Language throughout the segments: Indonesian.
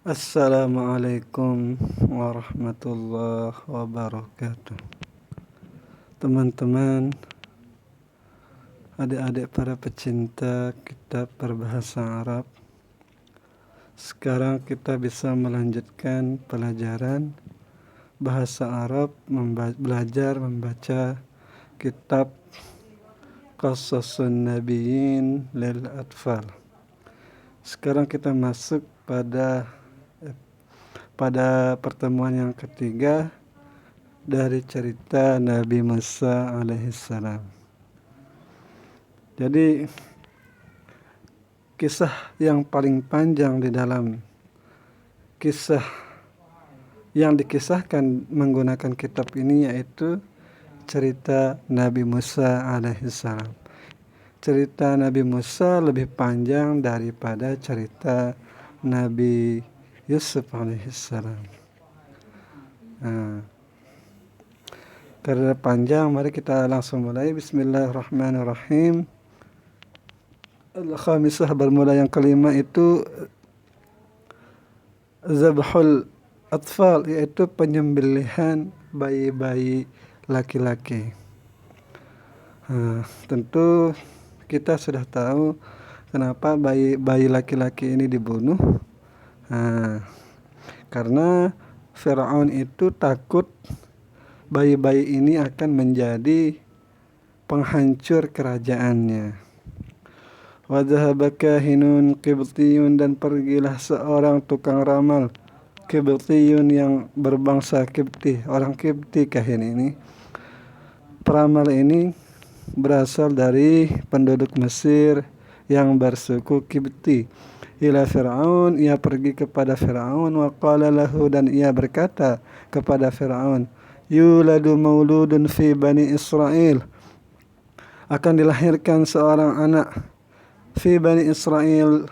Assalamualaikum warahmatullahi wabarakatuh. Teman-teman, adik-adik para pecinta kitab berbahasa Arab, sekarang kita bisa melanjutkan pelajaran bahasa Arab, belajar membaca kitab Qasasun Nabiyyin lil Atfal. Sekarang kita masuk pada pertemuan yang ketiga dari cerita Nabi Musa alaihissalam. Jadi kisah yang paling panjang di dalam kisah yang dikisahkan menggunakan kitab ini yaitu cerita Nabi Musa alaihissalam. Cerita Nabi Musa lebih panjang daripada cerita Nabi Yusuf alaihissalam. Karena panjang, mari kita langsung mulai. Bismillahirrahmanirrahim. Al-khamisah, bermula yang kelima itu zabhul atfal, yaitu penyembelihan bayi-bayi laki-laki. Tentu kita sudah tahu kenapa bayi laki-laki ini dibunuh. Karena Firaun itu takut bayi-bayi ini akan menjadi penghancur kerajaannya. Wa dhahaba kahinun qibtiyun, dan pergilah seorang tukang ramal qibtiyun yang berbangsa Qibti, orang Qibti. Kahin ini, peramal ini berasal dari penduduk Mesir yang bersuku Qibti. Ila Fir'aun, ia pergi kepada Fir'aun. Wa qala lahu, dan ia berkata kepada Fir'aun, yuladu mauludun fi Bani Israel, akan dilahirkan seorang anak fi Bani Israel,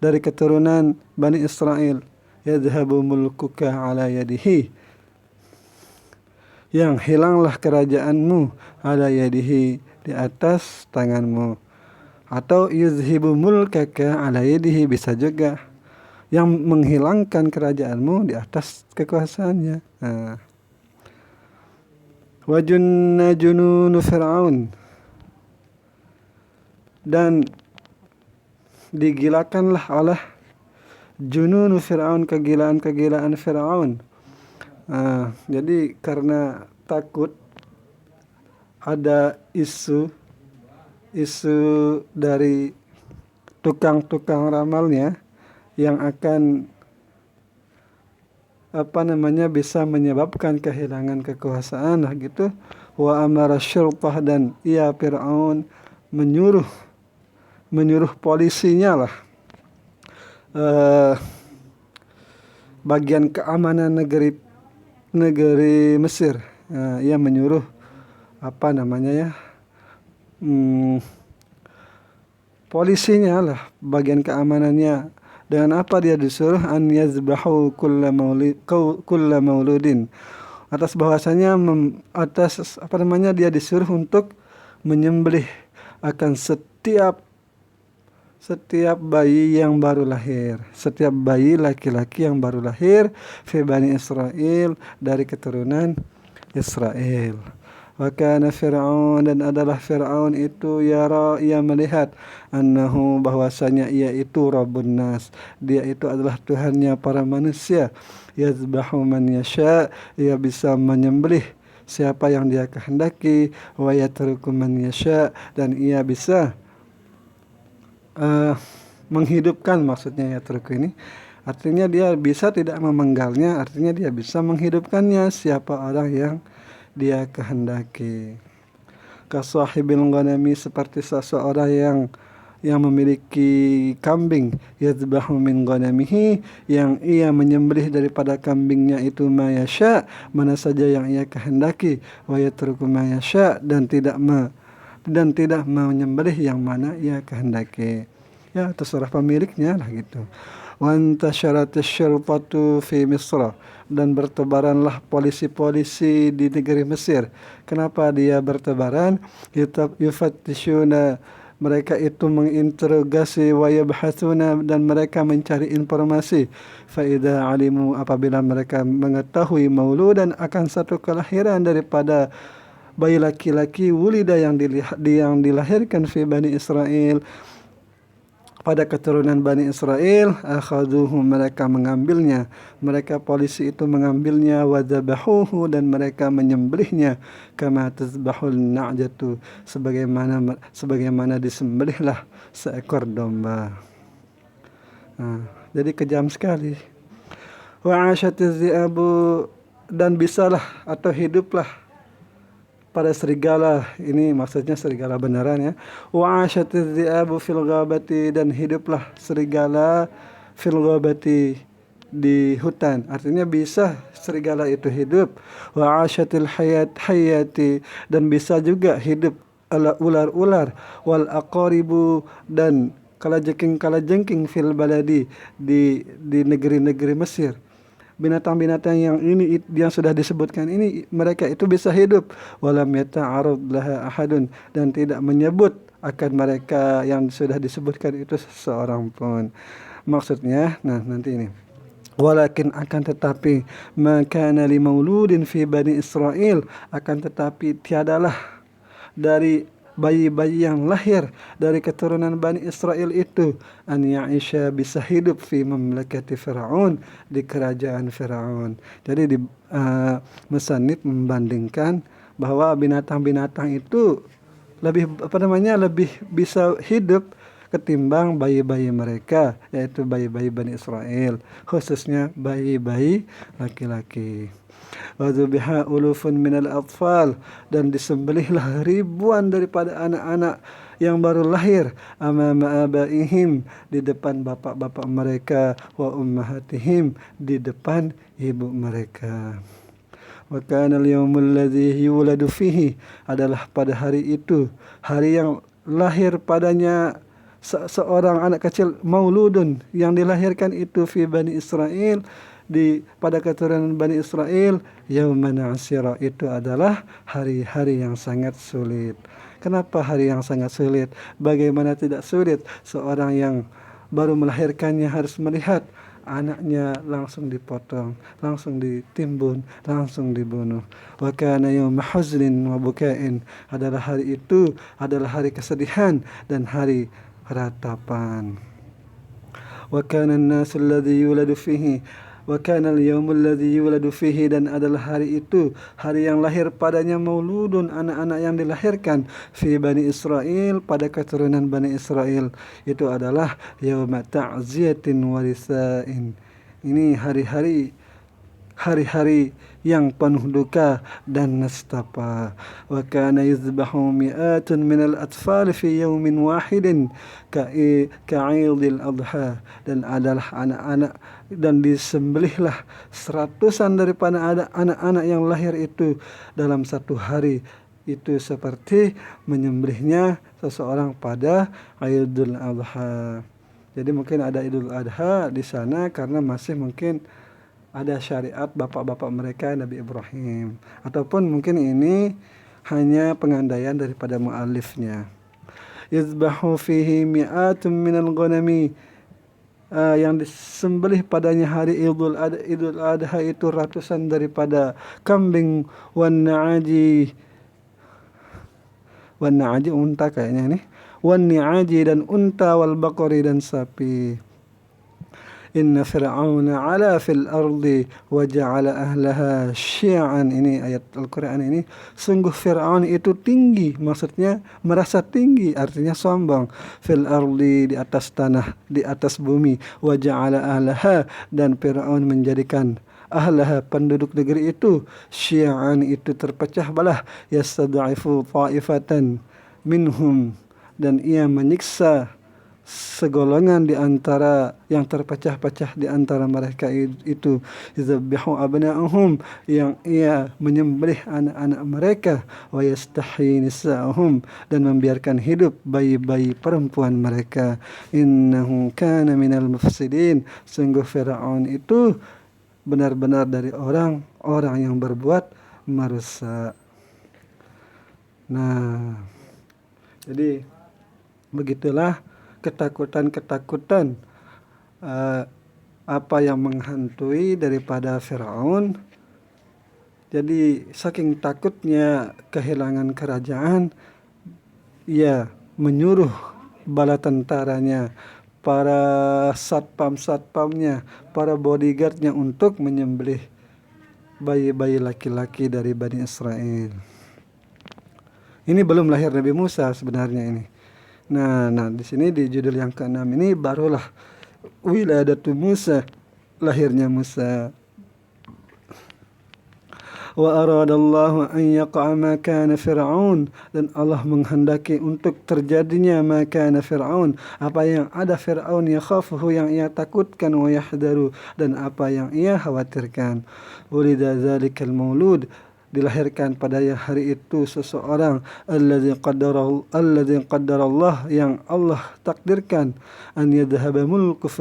dari keturunan Bani Israel, yadhabu mulkuka ala yadihi, yang hilanglah kerajaanmu, ala yadihi, di atas tanganmu. Atau yuzhibu mulkaka ala yadihi, bisa juga yang menghilangkan kerajaanmu di atas kekuasaannya. Wa junna jununu Fir'aun, dan digilakanlah oleh jununu Fir'aun, kegilaan Fir'aun. Jadi karena takut ada isu dari tukang-tukang ramalnya yang akan bisa menyebabkan kehilangan kekuasaan lah gitu. Wa amara syurtah, dan ia Fir'aun menyuruh polisinya lah, bagian keamanan negeri Mesir. Ia menyuruh polisinya lah, bagian keamanannya. Dengan apa dia disuruh? An yazbahu kulla mauludin, atas bahwasanya dia disuruh untuk menyembelih akan setiap bayi yang baru lahir, setiap bayi laki-laki yang baru lahir fi Bani Israel, dari keturunan Israel. Wa kana Fir'aun, dan adalah Fir'aun itu yara, ia melihat, annahu, bahwasanya ia itu Rabbun nas, dia itu adalah Tuhannya para manusia. Yazbahu man yasha, ia bisa menyembelih siapa yang dia kehendaki. Wa yatruku man yasha, dan ia bisa menghidupkan, maksudnya yatruku ini artinya dia bisa tidak memenggalnya, artinya dia bisa menghidupkannya siapa orang yang dia kehendaki. Kasahibil ghanami, seperti seseorang yang memiliki kambing, yadzbahu min ghanamihi, yang ia menyembelih daripada kambingnya itu ma yasha, mana saja yang ia kehendaki. Wa yatruku ma yasha, dan tidak menyembelih yang mana ia kehendaki. Ya, terserah pemiliknya lah gitu. Wa antasharat asy-syartatu fi Misra, dan bertebaranlah polisi-polisi di negeri Mesir. Kenapa dia bertebaran? Yufattishuna mereka itu menginterogasi wa yabhatsuna, dan mereka mencari informasi. Fa idza alimu, apabila mereka mengetahui mauludan akan satu kelahiran daripada bayi laki-laki, wulida yang dilahirkan fi Bani Israel, pada keturunan Bani Israel, akhaduhu, mereka mengambilnya, mereka polisi itu mengambilnya, wadzabahuhu, dan mereka menyembelihnya, kama tazbahul na'jatu, sebagaimana disembelihlah seekor domba. Jadi kejam sekali. Wa asyatiz zi'abu, dan bisalah atau hiduplah pada serigala, ini maksudnya serigala beneran ya. Wa asyatiz zi'abu fil ghabati, dan hiduplah serigala fil ghabati, di hutan. Artinya bisa serigala itu hidup. Wa asyatil hayati, dan bisa juga hidup ular-ular. Wal aqaribu, dan kalajengking fil baladi, di negeri-negeri Mesir. Binatang-binatang yang ini yang sudah disebutkan ini, mereka itu bisa hidup. Walam yata'arud laha ahadun, dan tidak menyebut akan mereka yang sudah disebutkan itu seseorang pun. Maksudnya, nanti ini. Walakin, akan tetapi, makana li mauludin fi Bani Israel, akan tetapi tiadalah dari bayi-bayi yang lahir dari keturunan Bani Israel itu, an ya'isha, bisa hidup, fi mamlakati Fir'aun, di kerajaan Fir'aun. Jadi musannif membandingkan bahwa binatang-binatang itu lebih lebih bisa hidup ketimbang bayi-bayi mereka, yaitu bayi-bayi Bani Israel, khususnya bayi-bayi laki-laki. Wadzubiha ulufun minal atfal, dan disembelihlah ribuan daripada anak-anak yang baru lahir, amama abaihim, di depan bapak-bapak mereka, wa ummahatihim, di depan ibu mereka. Wa kana al-yawmul ladzi yuladu fihi, adalah pada hari itu, hari yang lahir padanya seorang anak kecil, mauludun, yang dilahirkan itu, fi Bani Israel, pada keturunan Bani Israel, yauman asira, itu adalah hari-hari yang sangat sulit. Kenapa hari yang sangat sulit? Bagaimana tidak sulit? Seorang yang baru melahirkannya harus melihat anaknya langsung dipotong, langsung ditimbun, langsung dibunuh. Wa kana yauma huznin wa bukain, adalah hari itu adalah hari kesedihan dan hari ratapan. Wa kana an-nasu alladhi yuladu fihi, wa kana al-yawmul ladzi yuladu fihi, dan adalah hari itu, hari yang lahir padanya, mauludun, anak-anak yang dilahirkan, fi Bani Israel, pada keturunan Bani Israel, itu adalah yauma ta'ziyatin warisain. Ini hari-hari yang penuh duka dan nestapa. Wa kana yuzbahu mi'atun minal atfal fi yawmin wahidin ka'idil adha, dan adalah anak-anak, dan disembelihlah seratusan daripada anak-anak yang lahir itu dalam satu hari, itu seperti menyembelihnya seseorang pada Idul Adha. Jadi mungkin ada Idul Adha di sana karena masih mungkin ada syariat bapak-bapak mereka, Nabi Ibrahim, ataupun mungkin ini hanya pengandaian daripada mu'alifnya. Yuzbahu fihi mi'atun minal ghanami, yang disembelih padanya hari Idul Adha itu ratusan daripada kambing, wan na'aji unta kayaknya ini, wan ni'aji, dan unta, wal baqari, dan sapi. Inna fir'auna 'ala fil ardi wa ja'ala ahlaha syi'an. Ini ayat Al-Quran ini. Sungguh Fir'aun itu tinggi, maksudnya merasa tinggi, artinya sombong. Fil ardi, di atas tanah, di atas bumi. Wa ja'ala ahlaha, dan Fir'aun menjadikan ahlaha, penduduk negeri itu, syi'an, itu terpecah belah. Yastad'ifu ta'ifatan minhum, dan ia menyiksa segolongan di antara yang terpecah-pecah di antara mereka itu. Yuzabbihu abna'ahum, yang ia menyembelih anak-anak mereka, wa yastahyi nisa'ahum, dan membiarkan hidup bayi-bayi perempuan mereka. Innahu kana minal mufsidin, sungguh Fir'aun itu benar-benar dari orang-orang yang berbuat merusak. Nah, jadi Begitulah ketakutan-ketakutan apa yang menghantui daripada Firaun. Jadi saking takutnya kehilangan kerajaan, ia menyuruh bala tentaranya, para satpam-satpamnya, para bodyguardnya untuk menyembelih bayi-bayi laki-laki dari Bani Israel. Ini belum lahir Nabi Musa sebenarnya ini. Nah, di sini di judul yang ke-6 ini barulah wiladatu Musa, lahirnya Musa. Wa aradallahu an yaqa'a ma kana Fir'aun, dan Allah menghendaki untuk terjadinya ma kana Fir'aun, apa yang ada Fir'aun, yakhafuhu, yang ia takutkan, wa yahdaru, dan apa yang ia khawatirkan. Ulida zalikal maulud, dilahirkan pada hari itu seseorang alladzi qaddarallah, yang Allah takdirkan, an yadhhaba mulku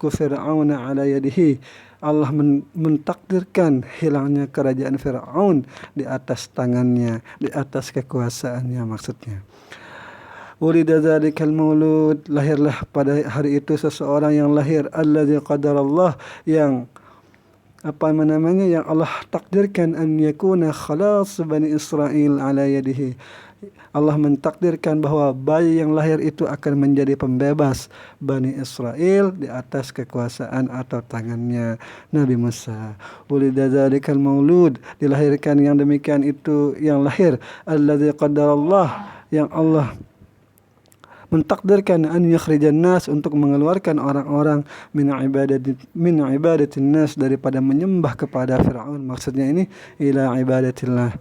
fir'aun ala yadihi, Allah mentakdirkan hilangnya kerajaan Fir'aun di atas tangannya, di atas kekuasaannya maksudnya. Ulida dzalikal maulud, lahirlah pada hari itu seseorang yang lahir alladzi qadarallah, yang yang Allah takdirkan, an yakuna khalas Bani Israel ala yadihi, Allah mentakdirkan bahwa bayi yang lahir itu akan menjadi pembebas Bani Israel di atas kekuasaan atau tangannya Nabi Musa. Ulida dzalikal maulud, dilahirkan yang demikian itu yang lahir alladzi qadarallah, yang Allah mentakdirkan, an yukhrijan nas, untuk mengeluarkan orang-orang min ibadatin nas, daripada menyembah kepada Firaun. Maksudnya ini ila ibadatillah,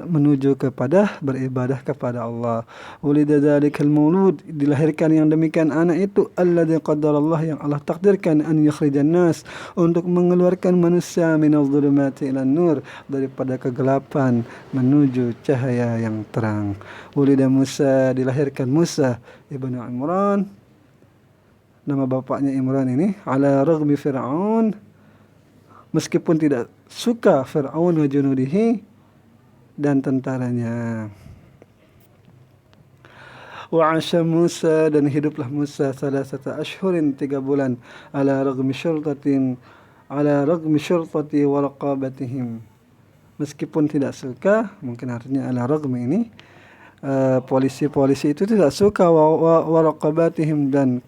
menuju kepada beribadah kepada Allah. Ulida dzalikal maulud, dilahirkan yang demikian anak itu alladzi qadarallah, yang Allah takdirkan, an yukhrijan nas, untuk mengeluarkan manusia minadh dhulumati ilan nur, daripada kegelapan menuju cahaya yang terang. Ulida Musa, dilahirkan Musa ibnu Imran, nama bapaknya Imran ini, ala raghmi Fir'aun, meskipun tidak suka Fir'aun wa junudihi, dan tentaranya. Wa 'asha Musa, dan hiduplah Musa salasata ashhurin, 3 bulan, ala raghmi syurtati wa raqabatihim, meskipun tidak suka, mungkin artinya ala raghmi ini polisi-polisi itu tidak suka, wa raqabatihim, dan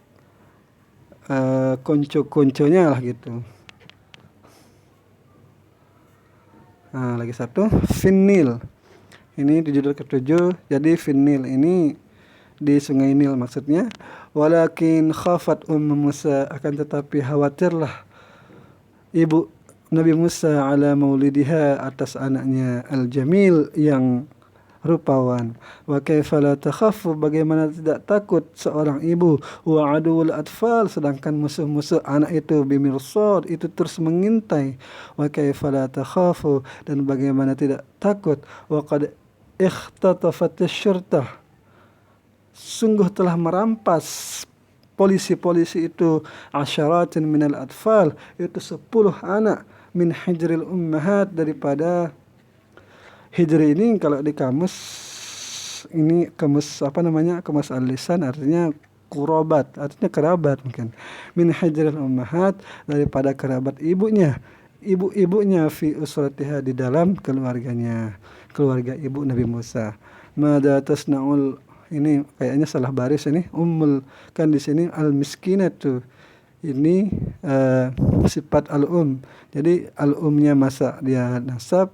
konco-konconya lah gitu. Lagi satu, Finnil, ini di judul ke-7. Jadi Finnil ini di Sungai Nil maksudnya. Walakin khafat Musa, akan tetapi khawatirlah ibu Nabi Musa ala maulidiha, atas anaknya al-jamil, yang rupawan. Wa kaifa la takhafu, bagaimana tidak takut seorang ibu, wa aduul atfal, sedangkan musuh-musuh anak itu bimirsad, itu terus mengintai. Wa kaifa la takhafu, dan bagaimana tidak takut, wa qad ikhtatafat syurtah, sungguh telah merampas polisi-polisi itu asyaratin minal atfal, itu 10 anak, min hijril ummahat, daripada hijri ini kalau di kamus ini, kamus kamus al-lisan, artinya qurabat, artinya kerabat mungkin. Min hijril ummahat, daripada kerabat ibunya, ibu-ibunya, fi usratiha, di dalam keluarganya, keluarga ibu Nabi Musa. Mada tasnaul, ini kayaknya salah baris ini, kan di sini al-miskinatu, ini sifat al-um. Jadi al-umnya masa dia nasab,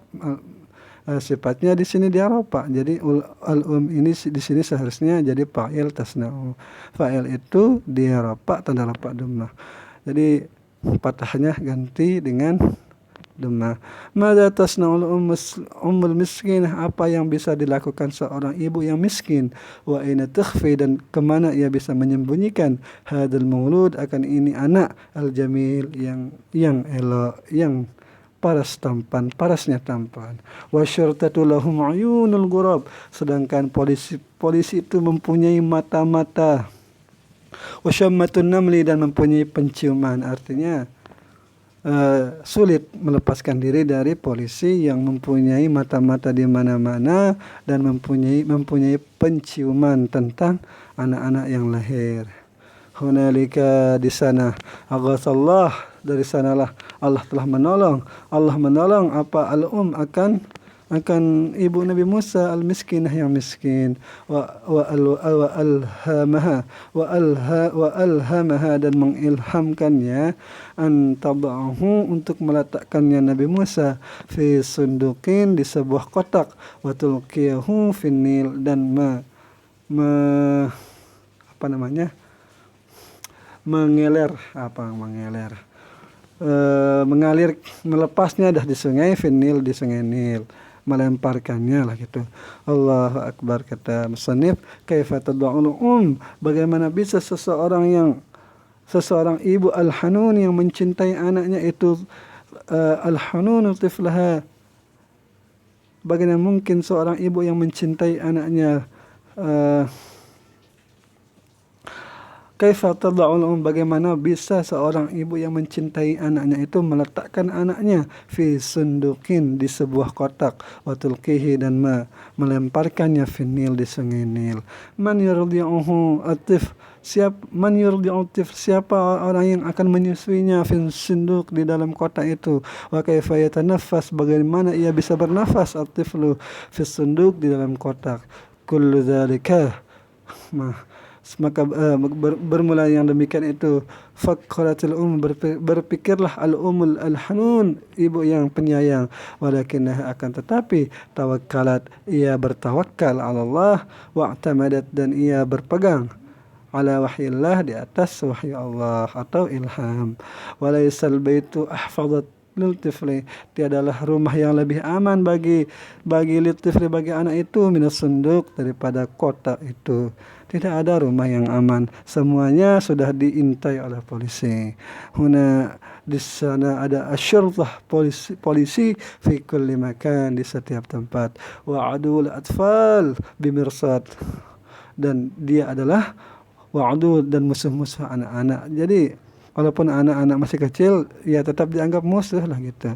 sifatnya di sini dia ropa. Jadi al-um ini di sini seharusnya jadi fa'il tasna'u. Fa'il itu dia ropa, tanda ropa dhammah. Jadi patahnya ganti dengan dhammah. Madza tasna'ul ummul miskin, apa yang bisa dilakukan seorang ibu yang miskin. Wa aina takhfi, dan kemana ia bisa menyembunyikan hadzal maulud, akan ini anak al-jamil, yang elok, yang parasnya tampan. Wa syurtatu lahum ayunul ghurab, sedangkan polisi itu mempunyai mata-mata. Wa syammatun namli, dan mempunyai penciuman, artinya sulit melepaskan diri dari polisi yang mempunyai mata-mata di mana-mana dan mempunyai penciuman tentang anak-anak yang lahir. Hunalika, di sana, aghathallah, dari sanalah Allah telah menolong. Allah menolong apa akan ibu Nabi Musa al-miskinah yang miskin, wa alhamaha dan mengilhamkannya an tad'ahu untuk meletakkannya Nabi Musa fi sundukin di sebuah kotak, wa tulqiyahu finnil dan mengalir, melepasnya dah di sungai Finnil, di sungai Nil, melemparkannya lah gitu. Allahu Akbar. Kata musannif, kaifa tad'ul bagaimana bisa seseorang ibu al-hanun yang mencintai anaknya itu, al-hanunu tiflaha, bagaimana mungkin seorang ibu yang mencintai anaknya, kaifa tad'ul bagaimana bisa seorang ibu yang mencintai anaknya itu meletakkan anaknya fi sundukin, di sebuah kotak, wa tulqihi dan melemparkannya finnil, di sungai Nil. Man yurdi'uhu atif, siapa orang yang akan menyusuinya fin sunduk, di dalam kotak itu. Wa kaifa yatanaffas, bagaimana ia bisa bernafas atiflu fi sunduk, di dalam kotak. Kullu dzalika, maka bermula yang demikian itu, fakkaratil berpikirlah al-umul al-hanun, ibu yang penyayang, walakinah akan tetapi tawakkalat, ia bertawakal ala Allah, wa'tamadat dan ia berpegang ala wahyillah, di atas wahyu Allah atau ilham. Walaisal baitu ahfadat lil tifli, tiadalah rumah yang lebih aman bagi lil tifli, bagi anak itu, minas sunduk, daripada kotak itu. Tidak ada rumah yang aman, semuanya sudah diintai oleh polisi. Di sana ada asyurtah, polisi fi kulli makan, di setiap tempat. Wa adul atfal bimirsad, dan dia adalah wa'adu, dan musuh-musuh anak-anak. Jadi walaupun anak-anak masih kecil, ya tetap dianggap musuh lah gitu.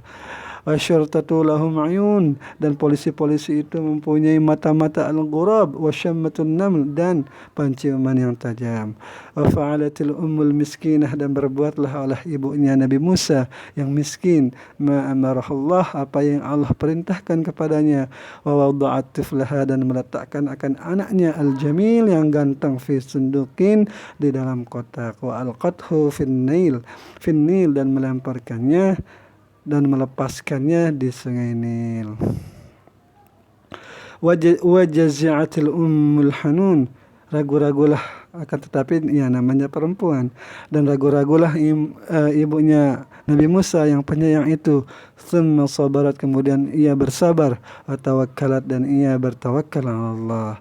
Wasyurtatu lahum ayun, dan polisi-polisi itu mempunyai mata-mata al-ghurab, wasyammatun naml, dan penciuman yang tajam. Wa fa'alatil ummul miskinah, dan berbuatlah oleh ibunya Nabi Musa yang miskin, ma amarahullah, apa yang Allah perintahkan kepadanya. Wa wada'at tiflaha, dan meletakkan akan anaknya al-jamil yang ganteng fi sundukin, di dalam kotak. Wa alqathu finnil, dan melemparkannya dan melepaskannya di sungai Nil. Wajazi'atil ummul hanun, ragu-ragulah, akan tetapi ya namanya perempuan, dan ragu-ragulah ibunya Nabi Musa yang penyayang itu. Tsumma sabarat, kemudian ia bersabar, wa tawakkalat, dan ia bertawakal ala Allah.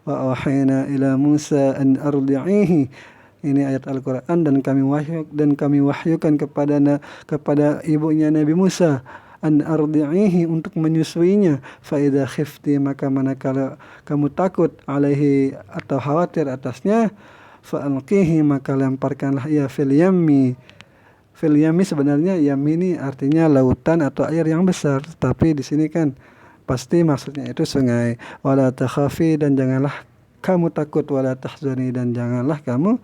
Wa awhayna ila Musa an ardi'ihi, ini ayat Al-Quran, dan kami wahyukan kepada ibunya Nabi Musa, an ardi'ihi, untuk menyusuinya. Fa idza khifti, maka manakala kamu takut, alaihi, atau khawatir atasnya, fa alqihi, maka lemparkanlah ia fil yammi. Fil yammi, sebenarnya yammi ini artinya lautan atau air yang besar, tapi di sini kan pasti maksudnya itu sungai. Wala takhafi, dan janganlah kamu takut, wala tahzani, dan janganlah kamu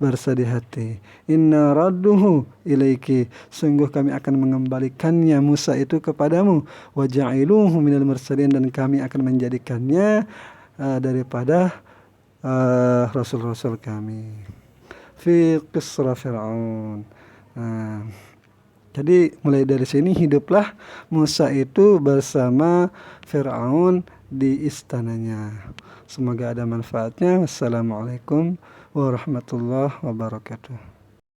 bersedih hati. Inna radduhu ilaiki, sungguh kami akan mengembalikannya Musa itu kepadamu. Wa ja'iluhu minal mursalin, dan kami akan menjadikannya daripada rasul-rasul kami. Fi qisra Fir'aun. Jadi mulai dari sini hiduplah Musa itu bersama Fir'aun di istananya. Semoga ada manfaatnya. Wassalamualaikum warahmatullahi wabarakatuh.